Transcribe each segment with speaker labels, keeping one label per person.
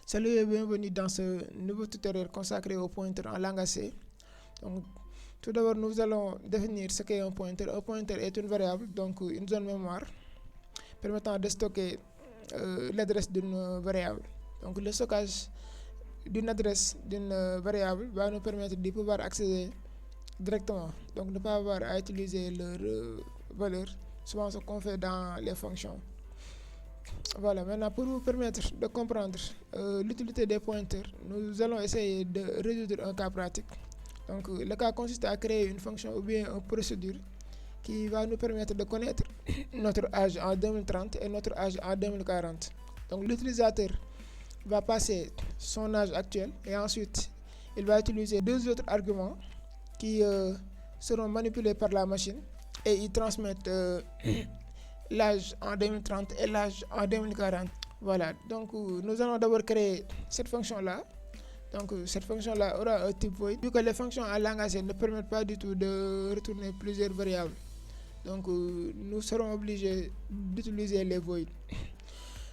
Speaker 1: Salut et bienvenue dans ce nouveau tutoriel consacré au pointeur en langage C. Donc, tout d'abord, nous allons définir ce qu'est un pointeur. Un pointeur est une variable, donc une zone mémoire, permettant de stocker l'adresse d'une variable. Donc, le stockage d'une adresse d'une variable va nous permettre de pouvoir accéder directement. Donc, ne pas avoir à utiliser leur valeur, souvent ce qu'on fait dans les fonctions. Voilà, maintenant pour vous permettre de comprendre l'utilité des pointeurs, nous allons essayer de résoudre un cas pratique. Donc le cas consiste à créer une fonction ou bien une procédure qui va nous permettre de connaître notre âge en 2030 et notre âge en 2040. Donc l'utilisateur va passer son âge actuel et ensuite il va utiliser deux autres arguments qui seront manipulés par la machine et ils transmettent l'âge en 2030 et l'âge en 2040. Voilà, donc nous allons d'abord créer cette fonction-là. Donc cette fonction-là aura un type void, vu que les fonctions en langage C ne permettent pas du tout de retourner plusieurs variables. Donc nous serons obligés d'utiliser les voids.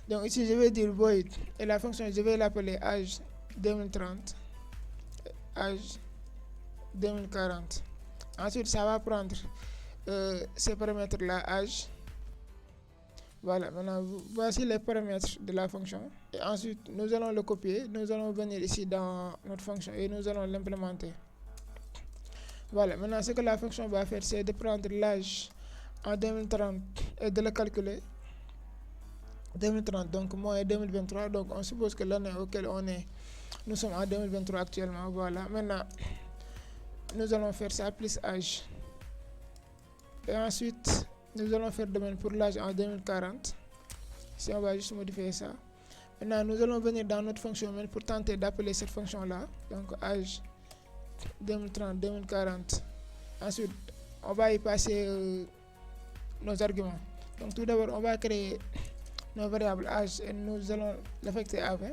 Speaker 1: Donc ici je vais dire void et la fonction je vais l'appeler âge 2030, âge 2040. Ensuite ça va prendre ces paramètres-là, âge. Voilà, maintenant voici les paramètres de la fonction. Et ensuite, nous allons le copier. Nous allons venir ici dans notre fonction et nous allons l'implémenter. Voilà, maintenant ce que la fonction va faire, c'est de prendre l'âge en 2030 et de le calculer. 2030, donc moins 2023. Donc on suppose que l'année auquel on est, nous sommes en 2023 actuellement. Voilà, maintenant nous allons faire ça plus âge. Et ensuite, nous allons faire de même pour l'âge en 2040. Si on va juste modifier ça. Maintenant, nous allons venir dans notre fonction main pour tenter d'appeler cette fonction-là. Donc, âge 2030-2040. Ensuite, on va y passer nos arguments. Donc, tout d'abord, on va créer nos variables âge et nous allons l'affecter à 20.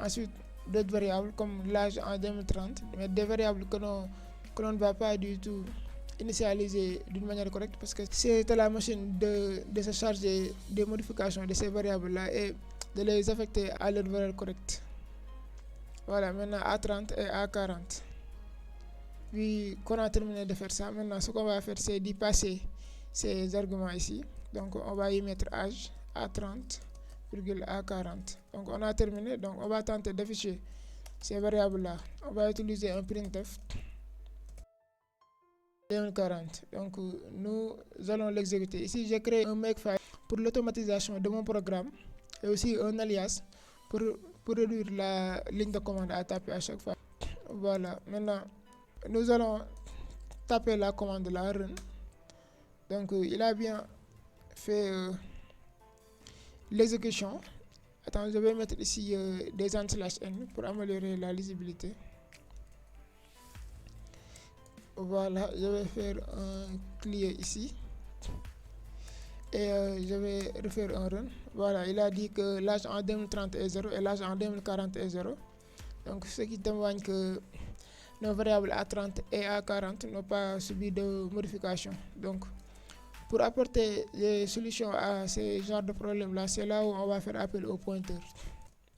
Speaker 1: Ensuite, d'autres variables comme l'âge en 2030, mais des variables que l'on ne va pas du tout initialiser d'une manière correcte parce que c'est à la machine de se charger des modifications de ces variables là et de les affecter à leur valeur correcte. Voilà, maintenant A30 et A40. Puis qu'on a terminé de faire ça, maintenant ce qu'on va faire c'est d'y passer ces arguments ici. Donc on va y mettre âge A30, A40. Donc on a terminé, donc on va tenter d'afficher ces variables là. On va utiliser un printf 2040. Donc nous allons l'exécuter. Ici j'ai créé un makefile pour l'automatisation de mon programme et aussi un alias pour réduire la ligne de commande à taper à chaque fois. Voilà, maintenant nous allons taper la commande là, run. Donc il a bien fait l'exécution. Attends, je vais mettre ici des /n pour améliorer la lisibilité. Voilà, je vais faire un clear ici et je vais refaire un run. Voilà, il a dit que l'âge en 2030 est 0 et l'âge en 2040 est 0. Donc ce qui témoigne que nos variables A30 et A40 n'ont pas subi de modification. Donc pour apporter des solutions à ces genres de problèmes là, c'est là où on va faire appel au pointeur.